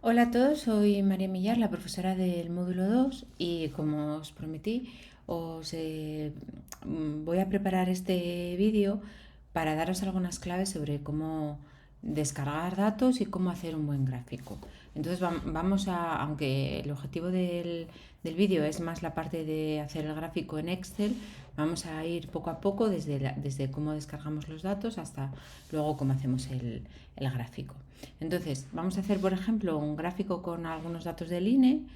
Hola a todos, soy María Millar, la profesora del módulo 2 y como os prometí, voy a preparar este vídeo para daros algunas claves sobre cómo descargar datos y cómo hacer un buen gráfico. Entonces aunque el objetivo del vídeo es más la parte de hacer el gráfico en Excel, vamos a ir poco a poco desde cómo descargamos los datos hasta luego cómo hacemos el gráfico. Entonces, vamos a hacer, por ejemplo, un gráfico con algunos datos del INE.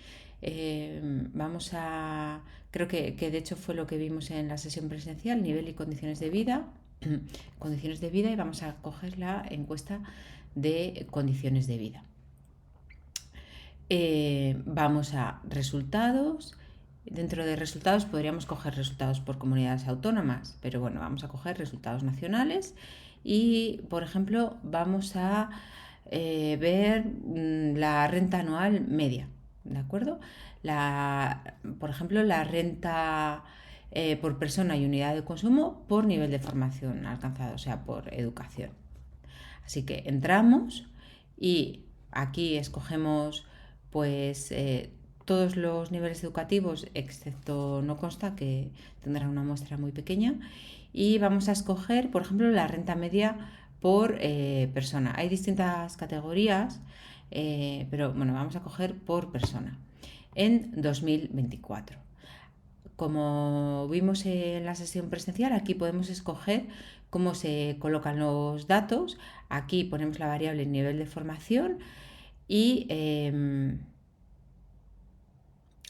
Creo que de hecho fue lo que vimos en la sesión presencial, nivel y condiciones de vida. Condiciones de vida, y vamos a coger la encuesta de condiciones de vida. Vamos a resultados. Dentro de resultados podríamos coger resultados por comunidades autónomas, pero bueno, vamos a coger resultados nacionales y, por ejemplo, vamos a ver la renta anual media, ¿de acuerdo? Por ejemplo, la renta por persona y unidad de consumo por nivel de formación alcanzado, o sea, por educación. Así que entramos y aquí escogemos pues todos los niveles educativos, excepto no consta, que tendrá una muestra muy pequeña, y vamos a escoger, por ejemplo, la renta media por persona. Hay distintas categorías, pero bueno, vamos a coger por persona en 2024. Como vimos en la sesión presencial, aquí podemos escoger cómo se colocan los datos. Aquí ponemos la variable nivel de formación y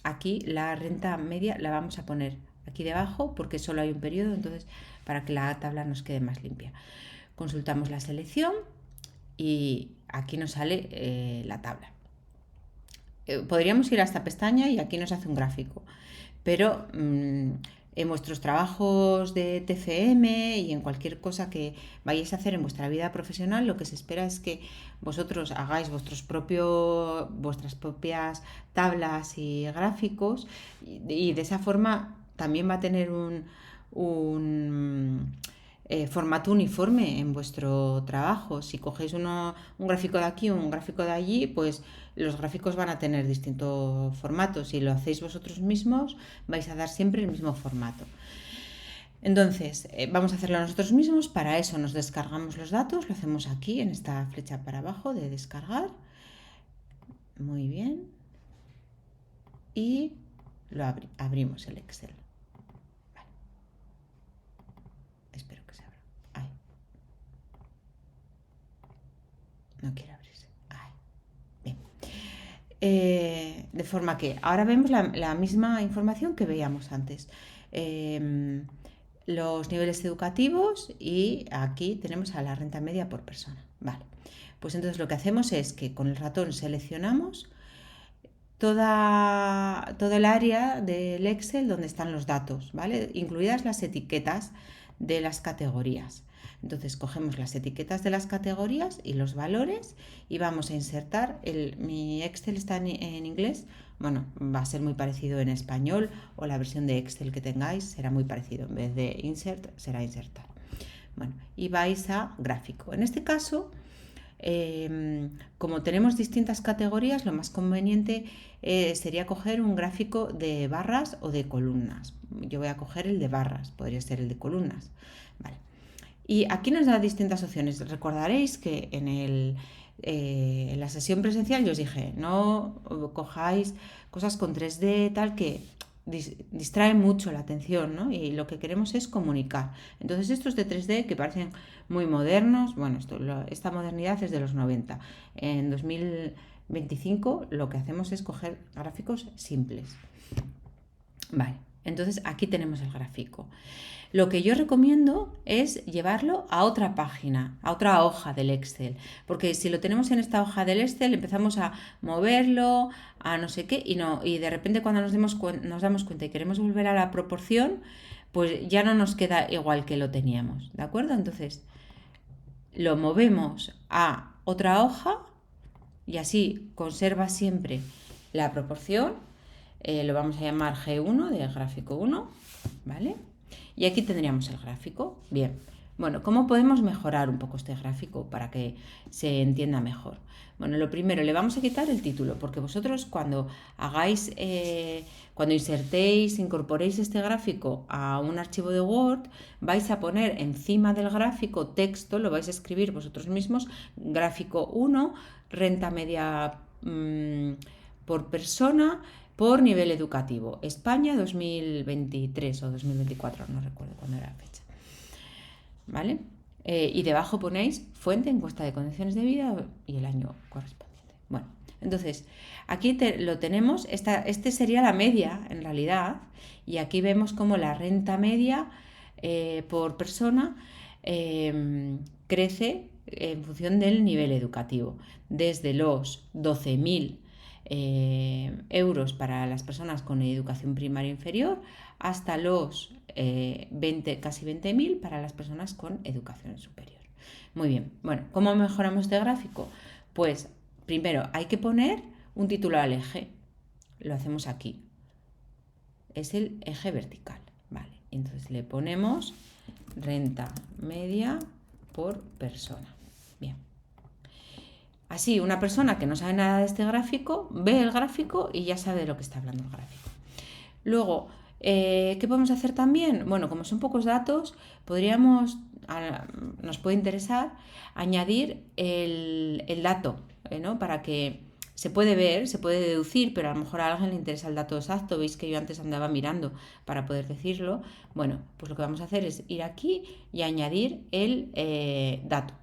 aquí la renta media la vamos a poner aquí debajo porque solo hay un periodo, entonces para que la tabla nos quede más limpia. Consultamos la selección y aquí nos sale la tabla. Podríamos ir a esta pestaña y aquí nos hace un gráfico, pero en vuestros trabajos de TFM y en cualquier cosa que vayáis a hacer en vuestra vida profesional, lo que se espera es que vosotros hagáis vuestras propias tablas y gráficos y de esa forma también va a tener un formato uniforme en vuestro trabajo. Si cogéis un gráfico de aquí o un gráfico de allí, pues los gráficos van a tener distintos formatos. Si lo hacéis vosotros mismos, vais a dar siempre el mismo formato. Entonces, vamos a hacerlo nosotros mismos. Para eso nos descargamos los datos. Lo hacemos aquí, en esta flecha para abajo de descargar. Muy bien. Y abrimos el Excel. Vale. Espero que se abra. Ahí. No quiere abrirse. Ahí. Bien. De forma que ahora vemos la misma información que veíamos antes. Los niveles educativos y aquí tenemos a la renta media por persona. Vale. Pues entonces lo que hacemos es que con el ratón seleccionamos todo el área del Excel donde están los datos, ¿vale? Incluidas las etiquetas de las categorías. Entonces cogemos las etiquetas de las categorías y los valores y vamos a insertar. Mi Excel está en inglés, bueno, va a ser muy parecido en español o la versión de Excel que tengáis será muy parecido. En vez de insert será insertar. Bueno, y vais a gráfico. En este caso, como tenemos distintas categorías, lo más conveniente sería coger un gráfico de barras o de columnas. Yo voy a coger el de barras, podría ser el de columnas. Vale. Y aquí nos da distintas opciones. Recordaréis que en la sesión presencial yo os dije, no cojáis cosas con 3D tal que distrae mucho la atención, ¿no? Y lo que queremos es comunicar. Entonces estos de 3D que parecen muy modernos, bueno, esta modernidad es de los 90. En 2025 lo que hacemos es coger gráficos simples. Vale, entonces aquí tenemos el gráfico. Lo que yo recomiendo es llevarlo a otra página, a otra hoja del Excel, porque si lo tenemos en esta hoja del Excel empezamos a moverlo, a no sé qué, y de repente cuando nos damos cuenta y queremos volver a la proporción, pues ya no nos queda igual que lo teníamos, ¿de acuerdo? Entonces lo movemos a otra hoja y así conserva siempre la proporción. Lo vamos a llamar G1 de gráfico 1, ¿vale? Y aquí tendríamos el gráfico. Bien, Bueno, ¿cómo podemos mejorar un poco este gráfico para que se entienda mejor? Bueno, lo primero, le vamos a quitar el título, porque vosotros cuando hagáis, cuando insertéis, incorporéis este gráfico a un archivo de Word, vais a poner encima del gráfico texto, lo vais a escribir vosotros mismos, gráfico 1, renta media por persona, por nivel educativo. España 2023 o 2024, no recuerdo cuándo era la fecha. ¿Vale? Y debajo ponéis fuente, encuesta de condiciones de vida y el año correspondiente. Bueno, entonces aquí lo tenemos, este sería la media en realidad, y aquí vemos como la renta media por persona crece en función del nivel educativo, desde los 12.000 euros para las personas con educación primaria inferior hasta los casi 20.000 para las personas con educación superior. Muy bien, bueno, ¿cómo mejoramos este gráfico? Pues primero hay que poner un título al eje, lo hacemos aquí, es el eje vertical, vale, entonces le ponemos renta media por persona. Bien. Así, una persona que no sabe nada de este gráfico ve el gráfico y ya sabe de lo que está hablando el gráfico. Luego, ¿qué podemos hacer también? Bueno, como son pocos datos, nos puede interesar añadir el dato, ¿no? Para que se puede ver, se puede deducir, pero a lo mejor a alguien le interesa el dato exacto. Veis que yo antes andaba mirando para poder decirlo. Bueno, pues lo que vamos a hacer es ir aquí y añadir el dato.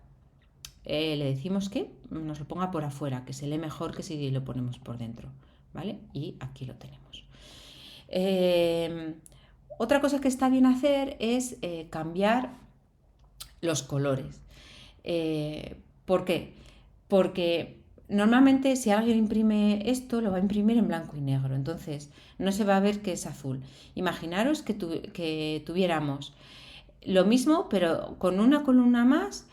Le decimos que nos lo ponga por afuera, que se lee mejor que si lo ponemos por dentro, ¿vale? Y aquí lo tenemos. Otra cosa que está bien hacer es cambiar los colores. ¿Por qué? Porque normalmente si alguien imprime esto, lo va a imprimir en blanco y negro, entonces no se va a ver que es azul. Imaginaros que tuviéramos lo mismo, pero con una columna más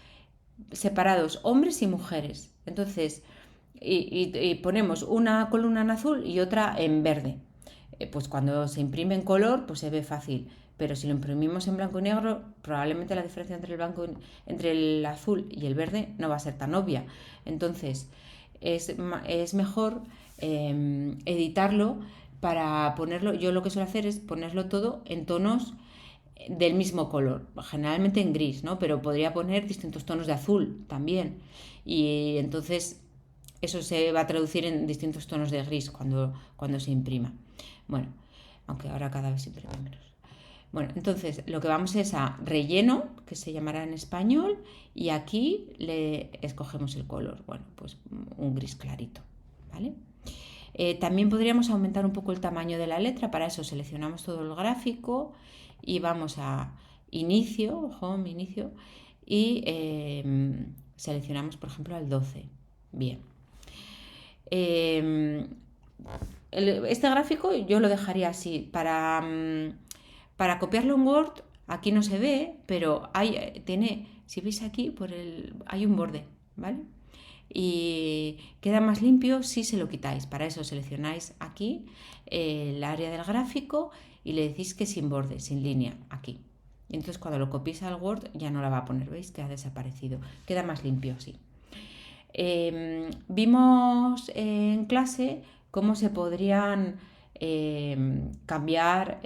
separados hombres y mujeres. Entonces, y ponemos una columna en azul y otra en verde. Pues cuando se imprime en color, pues se ve fácil. Pero si lo imprimimos en blanco y negro, probablemente la diferencia entre el azul y el verde no va a ser tan obvia. Entonces, es mejor editarlo para ponerlo. Yo lo que suelo hacer es ponerlo todo en tonos del mismo color, generalmente en gris, ¿no? Pero podría poner distintos tonos de azul también. Y entonces eso se va a traducir en distintos tonos de gris cuando se imprima. Bueno, aunque ahora cada vez se imprime menos. Bueno, entonces lo que vamos es a relleno, que se llamará en español, y aquí le escogemos el color. Bueno, pues un gris clarito, ¿vale? También podríamos aumentar un poco el tamaño de la letra, para eso seleccionamos todo el gráfico y vamos a inicio, home, inicio, y seleccionamos por ejemplo al 12. Bien. Este gráfico yo lo dejaría así. Para copiarlo en Word, aquí no se ve, pero si veis aquí, hay un borde, ¿vale? Y queda más limpio si se lo quitáis. Para eso seleccionáis aquí el área del gráfico y le decís que sin borde, sin línea, aquí. Y entonces cuando lo copiéis al Word ya no la va a poner, ¿veis? Que ha desaparecido. Queda más limpio así. Vimos en clase cómo se podrían cambiar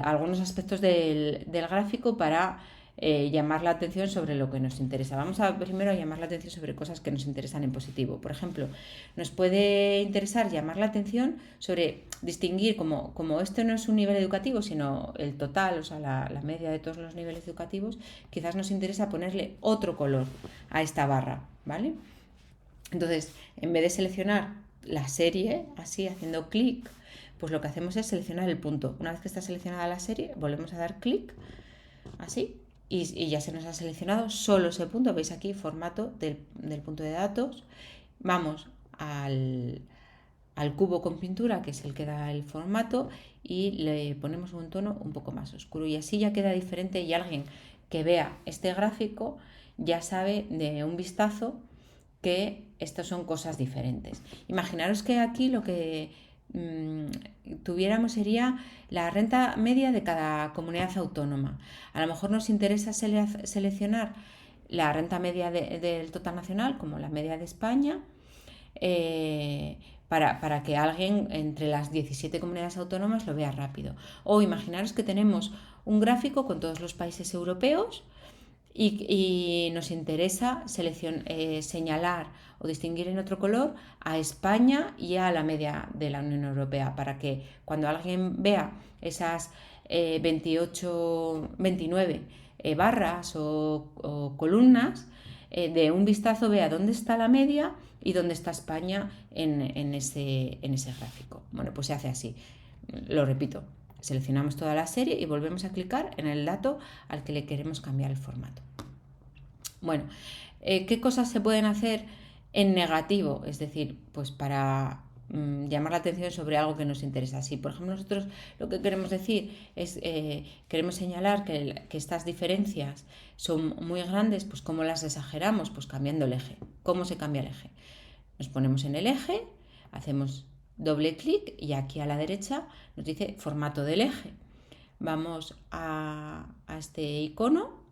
algunos aspectos del gráfico para llamar la atención sobre lo que nos interesa. Vamos primero a llamar la atención sobre cosas que nos interesan en positivo. Por ejemplo, nos puede interesar llamar la atención sobre distinguir, como esto no es un nivel educativo, sino el total, o sea, la media de todos los niveles educativos, quizás nos interesa ponerle otro color a esta barra, ¿vale? Entonces, en vez de seleccionar la serie, así haciendo clic, pues lo que hacemos es seleccionar el punto. Una vez que está seleccionada la serie, volvemos a dar clic, así, y ya se nos ha seleccionado solo ese punto. Veis aquí formato del punto de datos. Vamos al cubo con pintura, que es el que da el formato, y le ponemos un tono un poco más oscuro. Y así ya queda diferente y alguien que vea este gráfico ya sabe de un vistazo que estas son cosas diferentes. Imaginaros que aquí lo que tuviéramos sería la renta media de cada comunidad autónoma. A lo mejor nos interesa seleccionar la renta media del total nacional, como la media de España, para que alguien entre las 17 comunidades autónomas lo vea rápido. O imaginaros que tenemos un gráfico con todos los países europeos y nos interesa señalar o distinguir en otro color a España y a la media de la Unión Europea, para que cuando alguien vea esas 29 barras o columnas, de un vistazo vea dónde está la media y dónde está España en ese gráfico. Bueno, pues se hace así. Lo repito, seleccionamos toda la serie y volvemos a clicar en el dato al que le queremos cambiar el formato. Bueno, ¿qué cosas se pueden hacer en negativo? Es decir, pues para llamar la atención sobre algo que nos interesa. Si, por ejemplo, nosotros lo que queremos decir es, queremos señalar que estas diferencias son muy grandes, pues ¿cómo las exageramos? Pues cambiando el eje. ¿Cómo se cambia el eje? Nos ponemos en el eje, hacemos doble clic y aquí a la derecha nos dice formato del eje. Vamos a este icono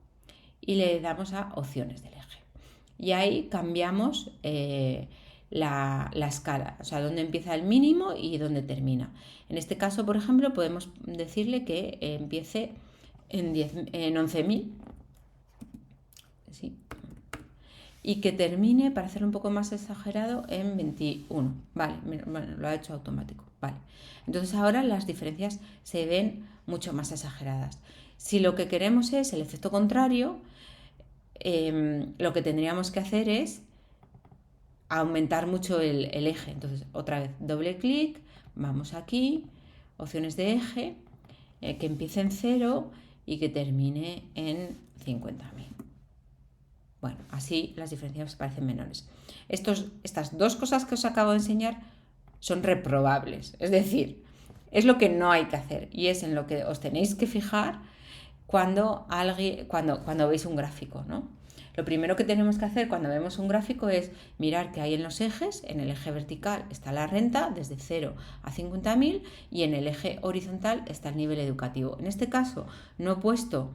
y le damos a opciones del eje. Y ahí cambiamos la escala, o sea, dónde empieza el mínimo y dónde termina. En este caso, por ejemplo, podemos decirle que empiece en 11.000, ¿sí? Y que termine, para hacerlo un poco más exagerado, en 21. Vale, bueno, lo ha hecho automático. Vale. Entonces ahora las diferencias se ven mucho más exageradas. Si lo que queremos es el efecto contrario, lo que tendríamos que hacer es aumentar mucho el eje. Entonces, otra vez, doble clic, vamos aquí, opciones de eje, que empiece en 0 y que termine en 50.000. Bueno, así las diferencias parecen menores. Estas dos cosas que os acabo de enseñar son reprobables, es decir, es lo que no hay que hacer y es en lo que os tenéis que fijar cuando veis un gráfico, ¿no? Lo primero que tenemos que hacer cuando vemos un gráfico es mirar que hay en los ejes. En el eje vertical está la renta desde 0 a 50.000 y en el eje horizontal está el nivel educativo. En este caso no he puesto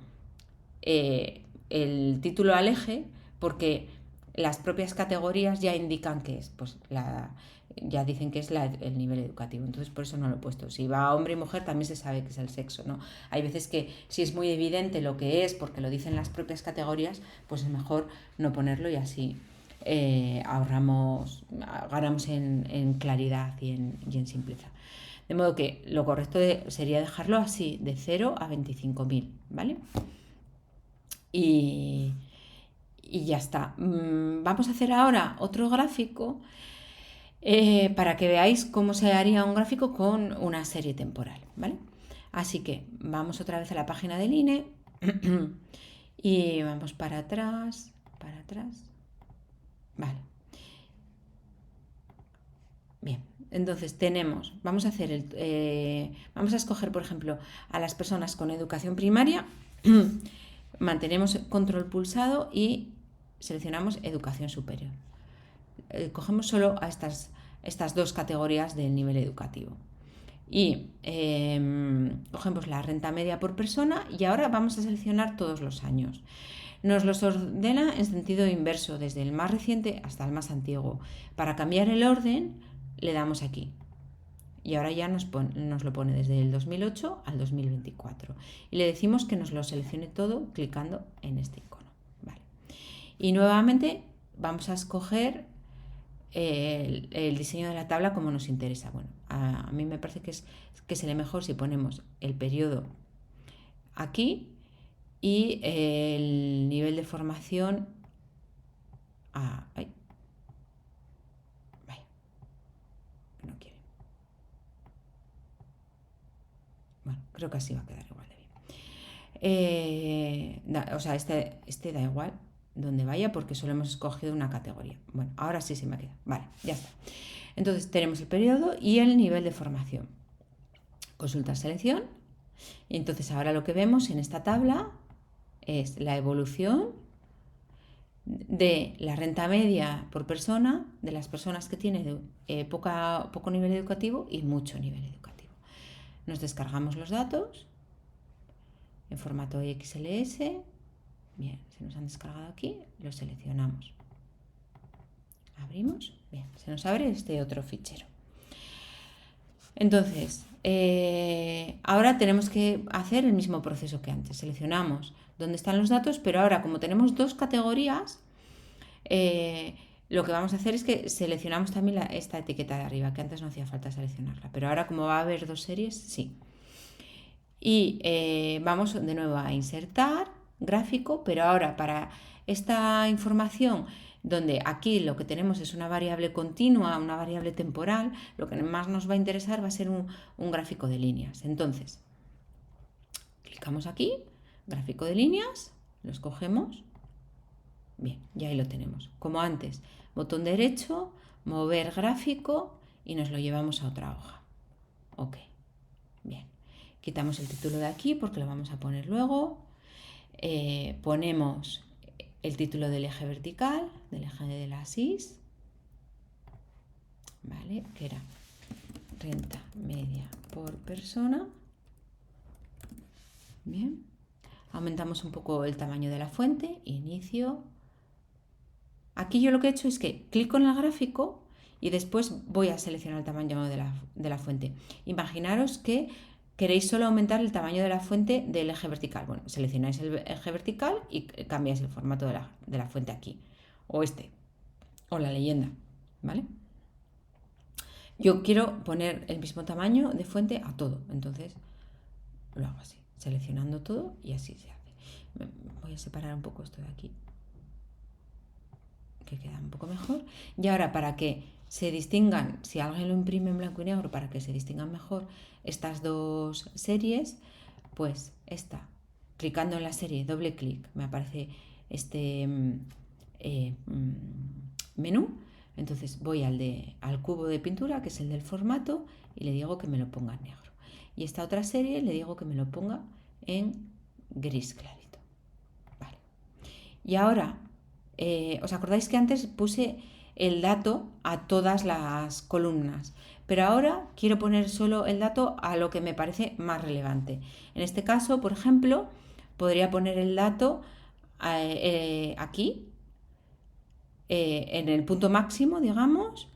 el título al eje porque las propias categorías ya indican que es, pues ya dicen que es el nivel educativo, entonces por eso no lo he puesto. Si va hombre y mujer también se sabe que es el sexo, ¿no? Hay veces que si es muy evidente lo que es porque lo dicen las propias categorías, pues es mejor no ponerlo y así ganamos en claridad y en simpleza. De modo que lo correcto sería dejarlo así, de 0 a 25.000, ¿vale? Y ya está. Vamos a hacer ahora otro gráfico para que veáis cómo se haría un gráfico con una serie temporal, ¿vale? Así que vamos otra vez a la página del INE y vamos para atrás, vale. Bien, entonces vamos a escoger, por ejemplo, a las personas con educación primaria, mantenemos control pulsado y seleccionamos educación superior. Cogemos solo a estas dos categorías del nivel educativo y cogemos la renta media por persona y ahora vamos a seleccionar todos los años. Nos los ordena en sentido inverso, desde el más reciente hasta el más antiguo. Para cambiar el orden le damos aquí y ahora ya nos lo pone desde el 2008 al 2024 y le decimos que nos lo seleccione todo clicando en este icono. Vale. Y nuevamente vamos a escoger el diseño de la tabla como nos interesa. Bueno, a mí me parece que sería mejor si ponemos el periodo aquí y el nivel de formación no quiere. Bueno, creo que así va a quedar igual de bien. O sea, este da igual donde vaya porque solo hemos escogido una categoría. Bueno, ahora sí se me queda. Vale, ya está. Entonces tenemos el periodo y el nivel de formación. Consulta selección. Y entonces ahora lo que vemos en esta tabla es la evolución de la renta media por persona, de las personas que tienen poco nivel educativo y mucho nivel educativo. Nos descargamos los datos en formato XLS. Bien, se nos han descargado aquí, los seleccionamos. Abrimos, bien, se nos abre este otro fichero. Entonces, ahora tenemos que hacer el mismo proceso que antes. Seleccionamos dónde están los datos, pero ahora como tenemos dos categorías, lo que vamos a hacer es que seleccionamos también esta etiqueta de arriba, que antes no hacía falta seleccionarla, pero ahora como va a haber dos series, sí. Y vamos de nuevo a insertar gráfico, pero ahora para esta información donde aquí lo que tenemos es una variable continua, una variable temporal, lo que más nos va a interesar va a ser un gráfico de líneas. Entonces, clicamos aquí, gráfico de líneas, lo escogemos. Bien, ya ahí lo tenemos. Como antes, botón derecho, mover gráfico y nos lo llevamos a otra hoja. Ok, bien. Quitamos el título de aquí porque lo vamos a poner luego. Ponemos el título del eje vertical, del eje de la SIS, ¿vale? Que era renta media por persona. Bien. Aumentamos un poco el tamaño de la fuente, inicio. Aquí yo lo que he hecho es que clico en el gráfico y después voy a seleccionar el tamaño de la fuente. Imaginaros que queréis solo aumentar el tamaño de la fuente del eje vertical. Bueno, seleccionáis el eje vertical y cambiáis el formato de la fuente aquí. O o la leyenda, ¿vale? Yo quiero poner el mismo tamaño de fuente a todo, entonces lo hago así, seleccionando todo y así se hace. Voy a separar un poco esto de aquí, que queda un poco mejor. Y ahora para que se distingan, si alguien lo imprime en blanco y negro, para que se distingan mejor estas dos series, pues clicando en la serie, doble clic, me aparece este menú. Entonces voy al cubo de pintura, que es el del formato, y le digo que me lo ponga en negro. Y esta otra serie le digo que me lo ponga en gris clarito. Vale. Y ahora, ¿os acordáis que antes puse el dato a todas las columnas? Pero ahora quiero poner solo el dato a lo que me parece más relevante. En este caso, por ejemplo, podría poner el dato aquí, en el punto máximo, digamos,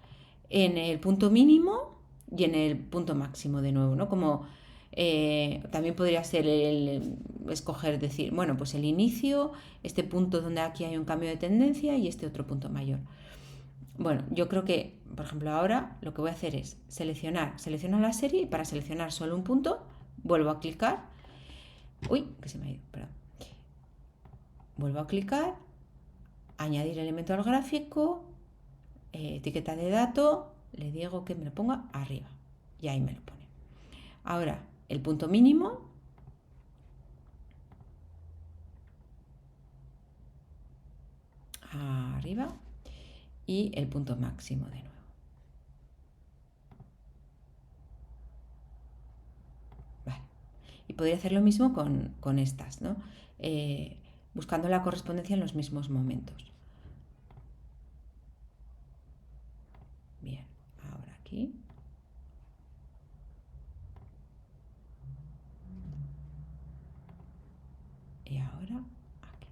en el punto mínimo y en el punto máximo de nuevo, ¿no? Como también podría ser escoger, decir, bueno, pues el inicio, este punto donde aquí hay un cambio de tendencia y este otro punto mayor. Bueno, yo creo que, por ejemplo, ahora lo que voy a hacer es selecciono la serie y para seleccionar solo un punto, vuelvo a clicar. Uy, que se me ha ido, perdón. Vuelvo a clicar, añadir elemento al gráfico, etiqueta de dato, le digo que me lo ponga arriba y ahí me lo pone. Ahora, el punto mínimo, arriba, y el punto máximo de nuevo. Vale. Y podría hacer lo mismo con estas, ¿no? Buscando la correspondencia en los mismos momentos. Bien, ahora aquí. Y ahora aquí.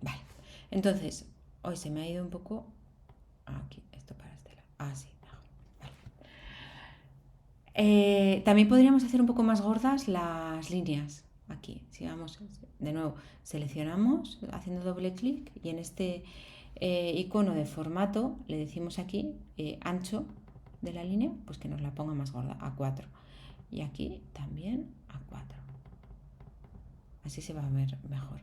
Vale, entonces, hoy se me ha ido un poco aquí, esto para este lado. Así, mejor. Vale. También podríamos hacer un poco más gordas las líneas. Aquí, si vamos, de nuevo, seleccionamos haciendo doble clic y en este icono de formato le decimos aquí ancho de la línea, pues que nos la ponga más gorda, a 4. Y aquí también a 4. Así se va a ver mejor.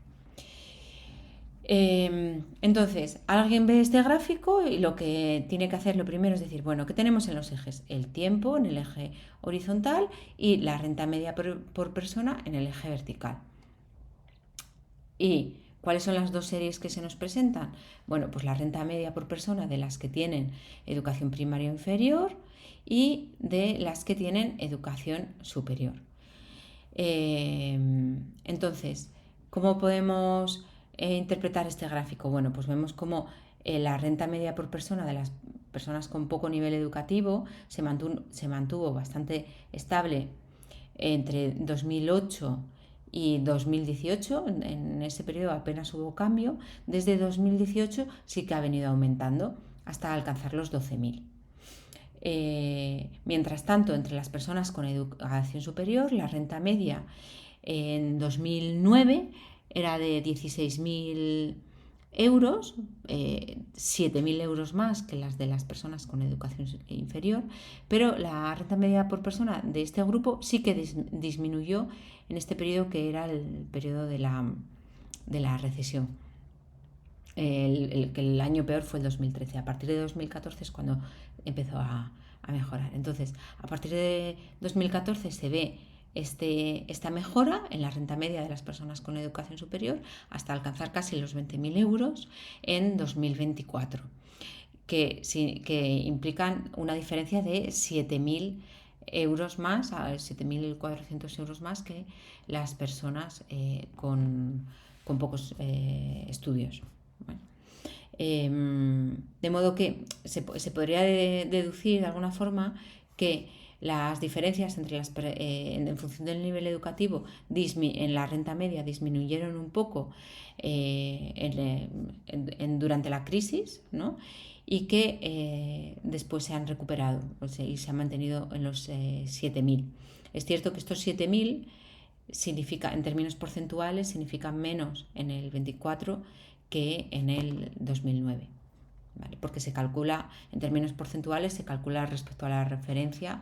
Entonces, alguien ve este gráfico y lo que tiene que hacer lo primero es decir, bueno, ¿qué tenemos en los ejes? El tiempo en el eje horizontal y la renta media por persona en el eje vertical. Y ¿Cuáles son las dos series que se nos presentan? Bueno, pues la renta media por persona de las que tienen educación primaria o inferior y de las que tienen educación superior. Entonces, ¿cómo podemos interpretar este gráfico? Bueno, pues vemos cómo la renta media por persona de las personas con poco nivel educativo se mantuvo bastante estable entre 2008 y 2018. En ese periodo apenas hubo cambio. Desde 2018 sí que ha venido aumentando hasta alcanzar los 12.000. Mientras tanto, entre las personas con educación superior, la renta media en 2009 era de 16.000 euros, 7.000 euros más que las de las personas con educación inferior, pero la renta media por persona de este grupo sí que disminuyó en este periodo, que era el periodo de la recesión. El año peor fue el 2013. A partir de 2014 es cuando empezó a mejorar. Entonces, a partir de 2014 se ve esta mejora en la renta media de las personas con educación superior hasta alcanzar casi los 20.000 euros en 2024, que implican una diferencia de 7.000 euros más, a 7.400 euros más que las personas con pocos estudios. Bueno, de modo que se podría deducir de alguna forma que las diferencias entre en función del nivel educativo en la renta media disminuyeron un poco durante la crisis, ¿no? Y que después se han recuperado, pues, y se han mantenido en los 7.000. Es cierto que estos 7.000 significa, en términos porcentuales, significan menos en el 24 que en el 2009, ¿vale? Porque se calcula, en términos porcentuales, se calcula respecto a la referencia,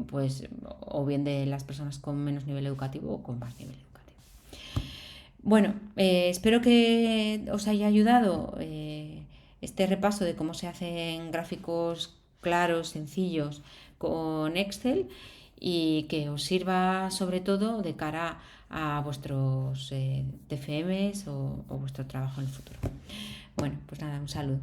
pues, o bien de las personas con menos nivel educativo o con más nivel educativo. Bueno, espero que os haya ayudado este repaso de cómo se hacen gráficos claros, sencillos, con Excel, y que os sirva sobre todo de cara a vuestros TFMs o vuestro trabajo en el futuro. Bueno, pues nada, un saludo.